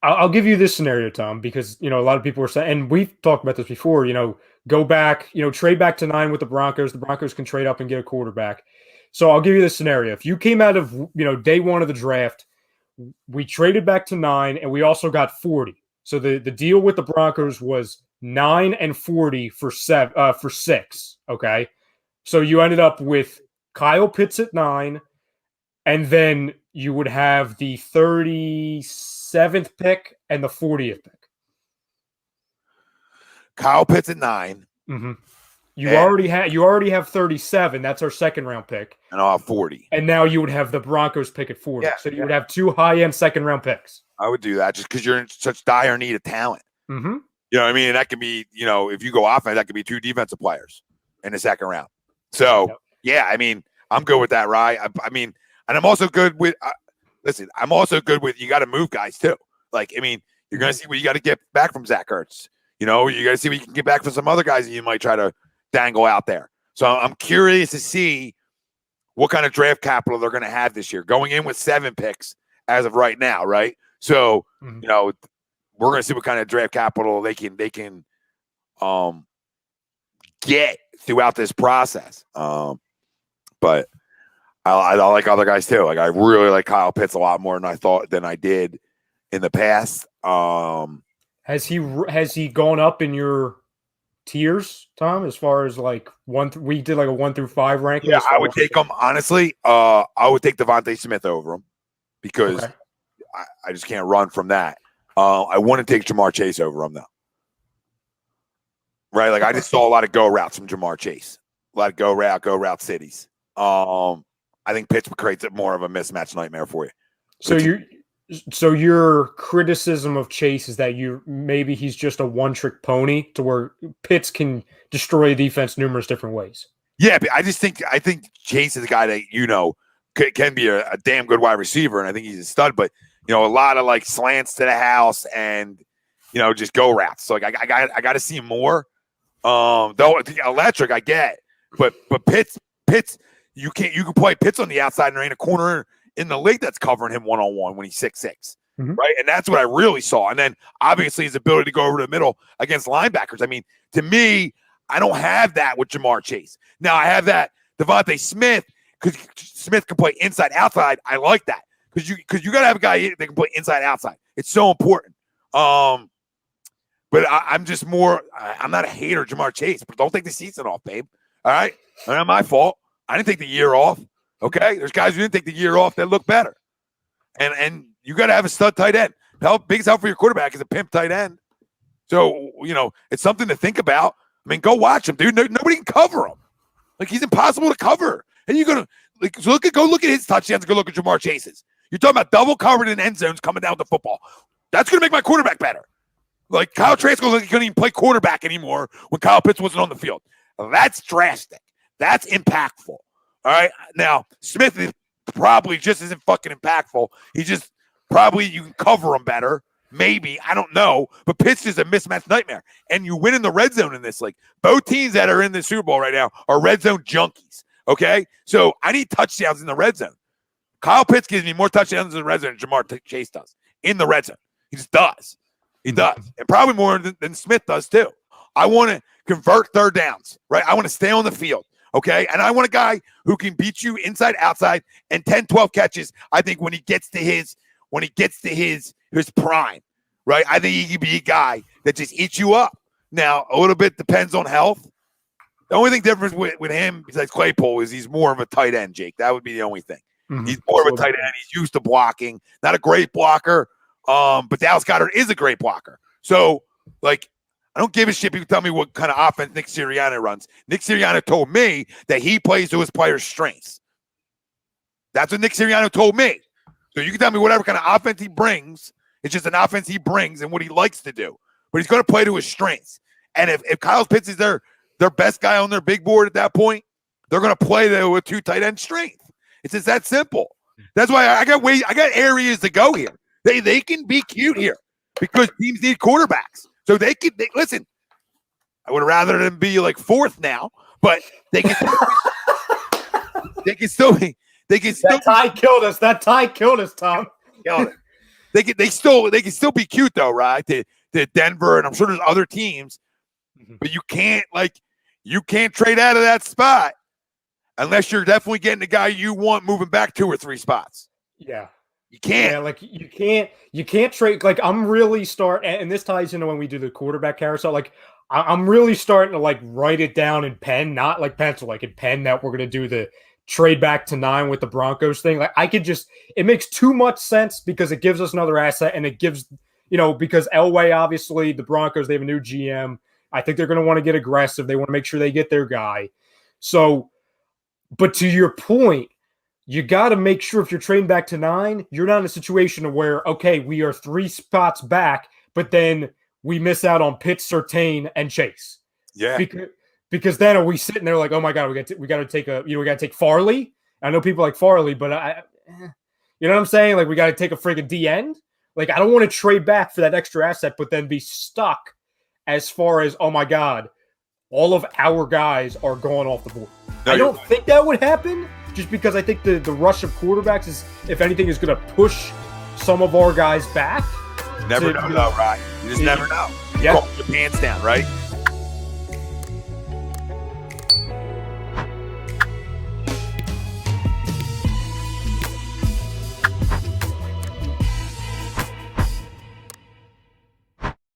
I'll give you this scenario, Tom, because a lot of people were saying, and we've talked about this before. Go back, trade back to 9 with the Broncos. The Broncos can trade up and get a quarterback. So I'll give you this scenario. If you came out of day one of the draft, we traded back to 9, and we also got 40. So the deal with the Broncos was 9 and 40 for 6. Okay, so you ended up with Kyle Pitts at 9, and then you would have the 37th pick and the 40th pick. Kyle Pitts at 9. Mm-hmm. You already have 37. That's our second round pick. And I'll have 40. And now you would have the Broncos pick at 40. So you would have 2 high-end second round picks. I would do that just because you're in such dire need of talent. Mm-hmm. You know what I mean? And that could be, if you go offense, that could be 2 defensive players in the second round. So, yeah, I mean, I'm good with that, right? I mean, and I'm also good with listen, I'm also good with you got to move guys too. Like, I mean, you're going to see what you got to get back from Zach Ertz. You got to see what you can get back from some other guys that you might try to dangle out there. So I'm curious to see what kind of draft capital they're going to have this year, going in with 7 picks as of right now, right? So, we're going to see what kind of draft capital they can get throughout this process. But I like other guys too. Like I really like Kyle Pitts a lot more than I did in the past. Has he gone up in your tiers, Tom? As far as like we did like a 1 through 5 ranking. Yeah, I would take him honestly. I would take Devontae Smith over him because I just can't run from that. I want to take Jamar Chase over him though. Right, like I just saw a lot of go routes from Jamar Chase, a lot of go route cities. I think Pitts creates more of a mismatch nightmare for you. So your criticism of Chase is that maybe he's just a one-trick pony to where Pitts can destroy a defense numerous different ways. Yeah, but I think Chase is a guy that can be a damn good wide receiver, and I think he's a stud. But a lot of like slants to the house and just go routes. So like I got to see more. Though electric, I get, but Pitts, you can play Pitts on the outside, and there ain't a corner in the league that's covering him one-on-one when he's 6'6", right? And that's what I really saw. And then obviously his ability to go over the middle against linebackers. I mean, to me, I don't have that with Jamar Chase. Now I have that Devontae Smith because Smith can play inside outside. I like that because you got to have a guy that can play inside outside. It's so important. But I'm just more. I'm not a hater of Jamar Chase, but don't take the season off, babe. All right, not my fault. I didn't take the year off. Okay, there's guys who didn't take the year off that look better, and you got to have a stud tight end. Biggest help for your quarterback is a pimp tight end. So it's something to think about. I mean, go watch him, dude. Nobody can cover him. Like he's impossible to cover. And you're gonna go look at his touchdowns. Go look at Jamar Chase's. You're talking about double covered in end zones coming down with the football. That's gonna make my quarterback better. Like Kyle Trask he couldn't even play quarterback anymore when Kyle Pitts wasn't on the field. That's drastic. That's impactful. All right. Now Smith is probably just as fucking impactful. He just probably you can cover him better. Maybe I don't know. But Pitts is a mismatch nightmare, and you win in the red zone in this league. Both teams that are in the Super Bowl right now are red zone junkies. Okay, so I need touchdowns in the red zone. Kyle Pitts gives me more touchdowns in the red zone than Jamar Chase does in the red zone. He just does. He does. And probably more than Smith does too. I want to convert third downs, right? I want to stay on the field, okay? And I want a guy who can beat you inside, outside, and 10, 12 catches, I think, when he gets to his prime, right? I think he can be a guy that just eats you up. Now, a little bit depends on health. The only thing different with him, besides Claypool, is he's more of a tight end, Jake. That would be the only thing. Mm-hmm. He's more of a tight end. He's used to blocking. Not a great blocker. But Dallas Goedert is a great blocker. So, like, I don't give a shit. People tell me what kind of offense Nick Sirianni runs. Nick Sirianni told me that he plays to his players' strengths. That's what Nick Sirianni told me. So you can tell me whatever kind of offense he brings. It's just an offense he brings and what he likes to do. But he's going to play to his strengths. And if Kyle Pitts is their best guy on their big board at that point, they're going to play with 2 tight end strength. It's just that simple. That's why I got areas to go here. They can be cute here because teams need quarterbacks. So they listen. I would rather them be like 4th now, but they can. They can still be. They can still. That tie killed us. That tie killed us, Tom. They they can still be cute though, right? To Denver, and I'm sure there's other teams, but you can't trade out of that spot unless you're definitely getting the guy you want moving back 2 or 3 spots. Yeah. You can't. Yeah, like you can't trade. Like I'm really and this ties into when we do the quarterback carousel. Like I'm really starting to like write it down in pen, not like pencil, like in pen, that we're gonna do the trade back to 9 with the Broncos thing. Like it makes too much sense because it gives us another asset, and it gives, because Elway, obviously the Broncos, they have a new GM. I think they're gonna want to get aggressive. They want to make sure they get their guy. So, but to your point, you got to make sure if you're trading back to 9, you're not in a situation where, okay, we are 3 spots back, but then we miss out on Pitts, Surtain, and Chase. Yeah. Because then are we sitting there like, oh my God, we got to take we got to take Farley. I know people like Farley, but you know what I'm saying? Like, we got to take a friggin' D end. Like, I don't want to trade back for that extra asset, but then be stuck as far as, oh my God, all of our guys are going off the board. No, I don't think that would happen, just because I think the rush of quarterbacks is, if anything, is going to push some of our guys back. You never know, though, right? You just never know. Yeah. Your pants down, right?